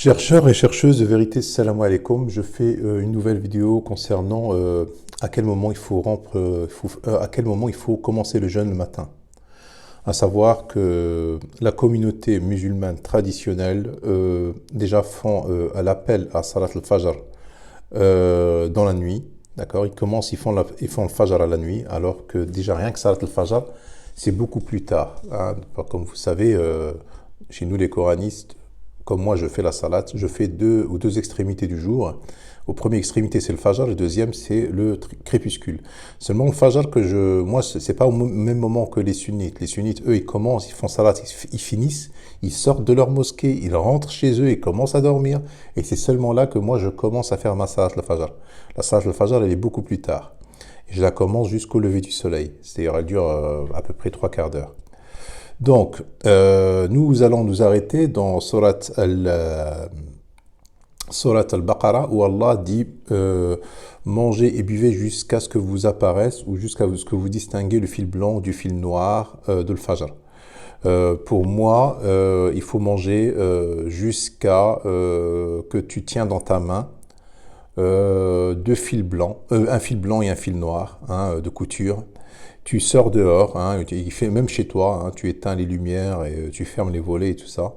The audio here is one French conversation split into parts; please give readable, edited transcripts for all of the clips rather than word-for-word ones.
Chercheurs et chercheuses de vérité, salam alaikum. Je fais une nouvelle vidéo concernant à quel moment il faut à quel moment il faut commencer le jeûne le matin. À savoir que la communauté musulmane traditionnelle déjà font à l'appel à Salat al-Fajr dans la nuit. D'accord? Ils font le Fajr à la nuit, alors que déjà rien que Salat al-Fajr, c'est beaucoup plus tard, hein. Comme vous savez, chez nous les coranistes, comme moi je fais la salat, je fais deux extrémités du jour. Au première extrémité c'est le fajr, le deuxième c'est le crépuscule. Seulement le fajr moi c'est pas au même moment que les sunnites. Les sunnites eux ils commencent, ils font salat, ils finissent, ils sortent de leur mosquée, ils rentrent chez eux, ils commencent à dormir. Et c'est seulement là que moi je commence à faire ma salat le fajr. La salat le fajr elle est beaucoup plus tard. Et je la commence jusqu'au lever du soleil. C'est-à-dire elle dure à peu près 3/4 d'heure. Donc, nous allons nous arrêter dans Surat al-Baqarah où Allah dit mangez et buvez jusqu'à ce que vous apparaisse ou jusqu'à ce que vous distinguez le fil blanc du fil noir de l'Fajr. Pour moi, il faut manger jusqu'à que tu tiens dans ta main deux fils blancs, un fil blanc et un fil noir, hein, de couture. Tu sors dehors, hein, il fait même chez toi, hein, tu éteins les lumières et tu fermes les volets et tout ça.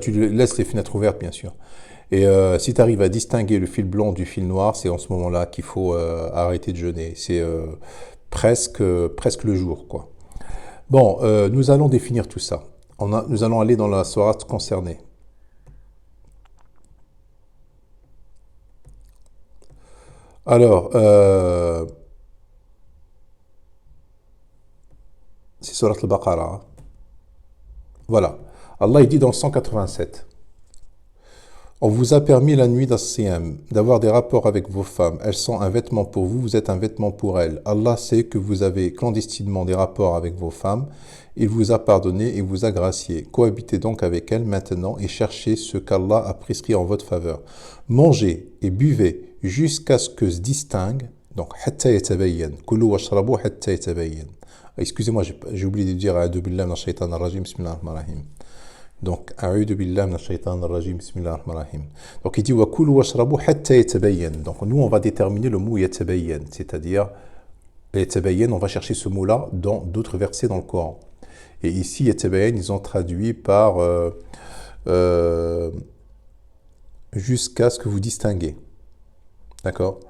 Tu laisses les fenêtres ouvertes, bien sûr. Et si tu arrives à distinguer le fil blanc du fil noir, c'est en ce moment-là qu'il faut arrêter de jeûner. C'est presque le jour, quoi. Bon, nous allons définir tout ça. Nous allons aller dans la sourate concernée. Alors, c'est sourate al-Baqarah, hein. Voilà. Allah il dit dans le 187. On vous a permis la nuit d'As-Siyam, d'avoir des rapports avec vos femmes. Elles sont un vêtement pour vous, vous êtes un vêtement pour elles. Allah sait que vous avez clandestinement des rapports avec vos femmes. Il vous a pardonné et vous a gracié. Cohabitez donc avec elles maintenant et cherchez ce qu'Allah a prescrit en votre faveur. Mangez et buvez jusqu'à ce que se distingue. Donc, hatta yatabayyan. Kulu washrabu hatta yatabayyan. Excusez-moi, j'ai oublié de dire A'udhu billahi minash shaitanir rajim, bismillahir rahmanir rahim. Donc, A'udhu billahi minash shaitanir rajim, bismillahir rahmanir rahim. Donc, il dit wa kulu washrabu hatta yatabayyan. Donc, nous, on va déterminer le mot yatabayyan, c'est-à-dire yatabayyan, on va chercher ce mot-là dans d'autres versets dans le Coran. Et ici, yatabayyan, ils ont traduit par jusqu'à ce que vous distinguez. D'accord?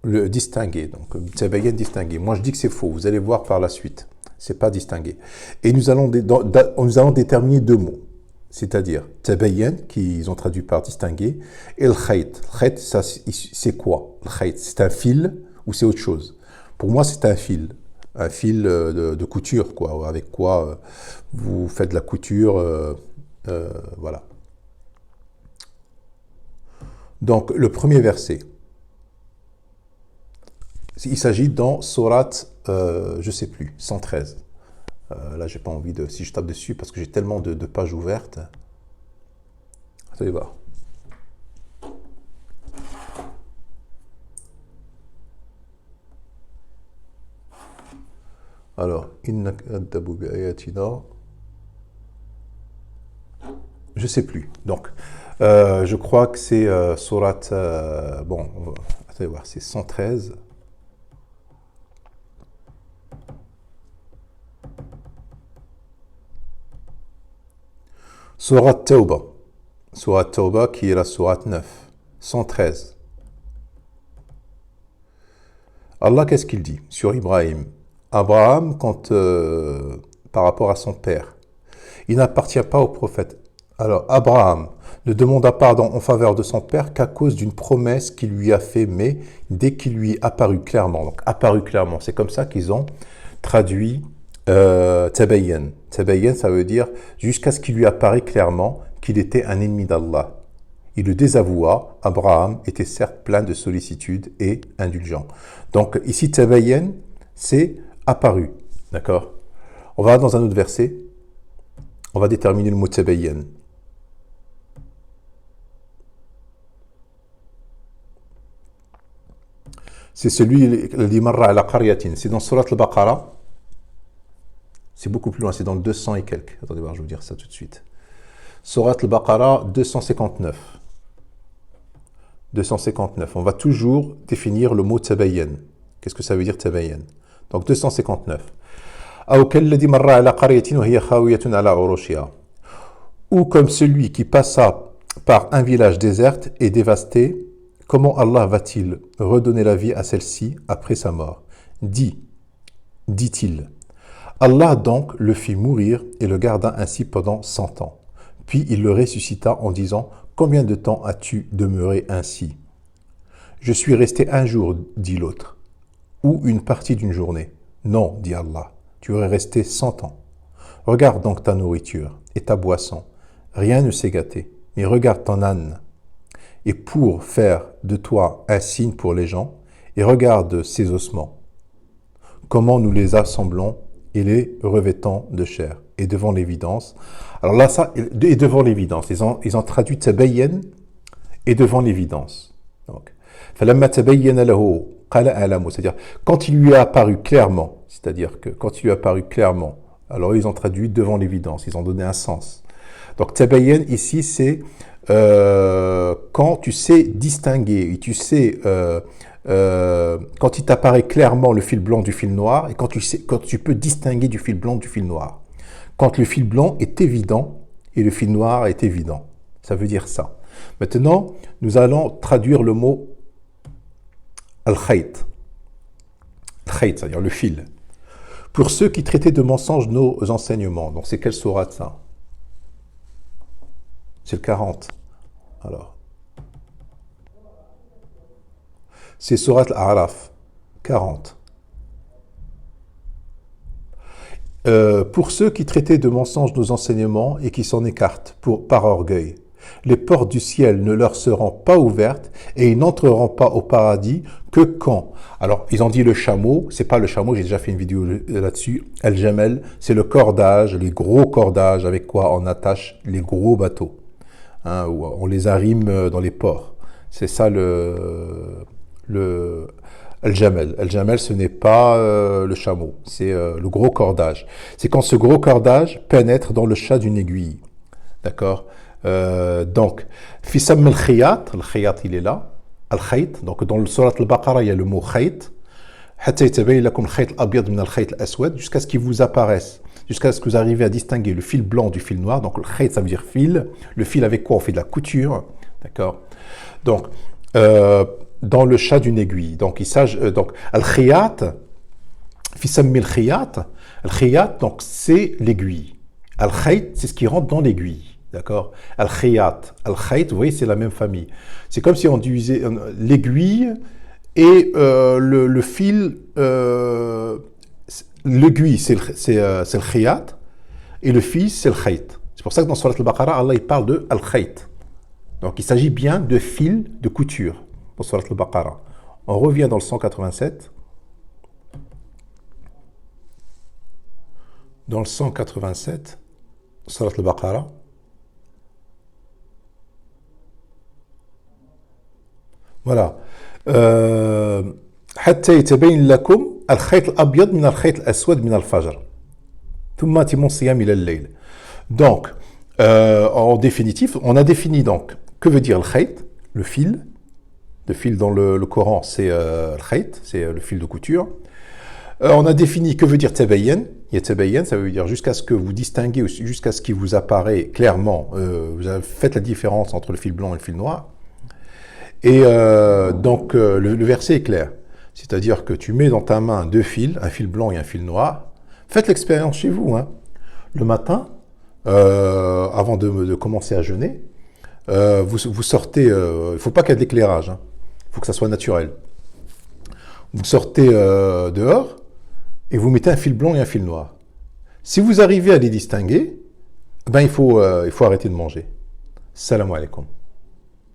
Le distinguer, donc tabayyan, distinguer. Moi je dis que c'est faux, vous allez voir par la suite, c'est pas distinguer. Et nous allons déterminer deux mots, c'est-à-dire tabayyan, qu'ils ont traduit par distinguer, et le khayt. Le khayt, c'est quoi? Le khayt, c'est un fil ou c'est autre chose? Pour moi c'est un fil de couture, quoi, avec quoi vous faites de la couture, voilà. Donc le premier verset, il s'agit dans Sourate, je sais plus, 113. Là, j'ai pas envie de... Si je tape dessus, parce que j'ai tellement de pages ouvertes. Allez voir. Alors, je sais plus. Donc, je crois que c'est Sourate... bon, allez voir, c'est 113. Sourate Tawbah. Sourate Tawbah qui est la sourate 9. 113. Allah, qu'est-ce qu'il dit sur Ibrahim? Abraham, par rapport à son père, il n'appartient pas au prophète. Alors, Abraham ne demanda pardon en faveur de son père qu'à cause d'une promesse qu'il lui a fait, mais dès qu'il lui apparut clairement. Donc, apparut clairement, c'est comme ça qu'ils ont traduit tabayyan. Tabayyan, ça veut dire jusqu'à ce qu'il lui apparaît clairement qu'il était un ennemi d'Allah. Il le désavoua. Abraham était certes plein de sollicitude et indulgent. Donc ici, tabayyan, c'est apparu. D'accord? On va dans un autre verset. On va déterminer le mot tabayyan. C'est celui qui marra ala qaryatin. C'est dans Surat al-Baqarah. C'est beaucoup plus loin, c'est dans le 200 et quelques. Attendez voir, je vais vous dire ça tout de suite. Surat al-Baqarah 259. 259. On va toujours définir le mot tabayyan. Qu'est-ce que ça veut dire tabayyan? Donc 259. Ou comme celui qui passa par un village désert et dévasté, comment Allah va-t-il redonner la vie à celle-ci après sa mort? Dit-il. Allah donc le fit mourir et le garda ainsi pendant 100 ans. Puis il le ressuscita en disant, combien de temps as-tu demeuré ainsi? Je suis resté un jour, dit l'autre, ou une partie d'une journée. Non, dit Allah, tu aurais resté 100 ans. Regarde donc ta nourriture et ta boisson. Rien ne s'est gâté, mais regarde ton âne. Et pour faire de toi un signe pour les gens, et regarde ses ossements. Comment nous les assemblons et les revêtons de chair. Et devant l'évidence. Alors là, ça, et devant l'évidence. Ils ont traduit tabayyan et devant l'évidence. Donc, c'est-à-dire, quand il lui a apparu clairement, c'est-à-dire que quand il lui a apparu clairement, alors ils ont traduit devant l'évidence, ils ont donné un sens. Donc, tabayyan ici, c'est quand tu sais distinguer, et tu sais, quand il t'apparaît clairement le fil blanc du fil noir, et quand tu peux distinguer du fil blanc du fil noir. Quand le fil blanc est évident et le fil noir est évident. Ça veut dire ça. Maintenant, nous allons traduire le mot al-khayt. Al-khayt, c'est-à-dire le fil. Pour ceux qui traitaient de mensonges nos enseignements. Donc, c'est quelle sourate ça? C'est le 40. Alors. C'est sourate al-A'raf. 40. Pour ceux qui traitaient de mensonges nos enseignements et qui s'en écartent par orgueil, les portes du ciel ne leur seront pas ouvertes et ils n'entreront pas au paradis que quand. Alors, ils ont dit le chameau, c'est pas le chameau, j'ai déjà fait une vidéo là-dessus. Al-Jamel, c'est le cordage, les gros cordages avec quoi on attache les gros bateaux. Hein, où on les arrime dans les ports. C'est ça le Al-Jamel. Al-Jamel, ce n'est pas le chameau, c'est le gros cordage. C'est quand ce gros cordage pénètre dans le chat d'une aiguille. D'accord? Donc, Fisam al-Khiyat, al-Khiyat il est là, al-Khayt, donc dans le Surat al-Baqarah il y a le mot Khayt, jusqu'à ce qu'il vous apparaisse, jusqu'à ce que vous arrivez à distinguer le fil blanc du fil noir. Donc le khayt ça veut dire fil, le fil avec quoi on fait de la couture, d'accord? Donc, dans le chat d'une aiguille. Donc, il s'agit donc al-khiyat, fisammi al-khiyat, donc c'est l'aiguille. Al-khayt, c'est ce qui rentre dans l'aiguille. D'accord? Al-khiyat, al-khayt, vous voyez, c'est la même famille. C'est comme si on divisait l'aiguille et le fil. L'aiguille, c'est le khiyat et le fil, c'est le khayt. C'est pour ça que dans Surat al-Baqarah, Allah il parle de al-khayt. Donc, il s'agit bien de fil de couture. Pour Surat al-Baqarah. On revient dans le 187. Dans le 187, Surat al-Baqarah. Voilà. حتى يتبين لكم الخيط الأبيض من الخيط الأسود من الفجر ثم أتموا الصيام إلى الليل. Donc, en définitif, on a défini donc que veut dire le khayt, le fil. Le fil dans le Coran, c'est le khayt, c'est le fil de couture. On a défini que veut dire tabayyan. Tabayyan, ça veut dire jusqu'à ce que vous distinguez, jusqu'à ce qu'il vous apparaît clairement, vous faites la différence entre le fil blanc et le fil noir. Et donc, le verset est clair. C'est-à-dire que tu mets dans ta main deux fils, un fil blanc et un fil noir. Faites l'expérience chez vous. Hein. Le matin, avant de commencer à jeûner, vous sortez, il ne faut pas qu'il y ait de l'éclairage. Hein. Il faut que ça soit naturel. Vous sortez dehors et vous mettez un fil blanc et un fil noir. Si vous arrivez à les distinguer, ben il faut arrêter de manger. Salam alaikum.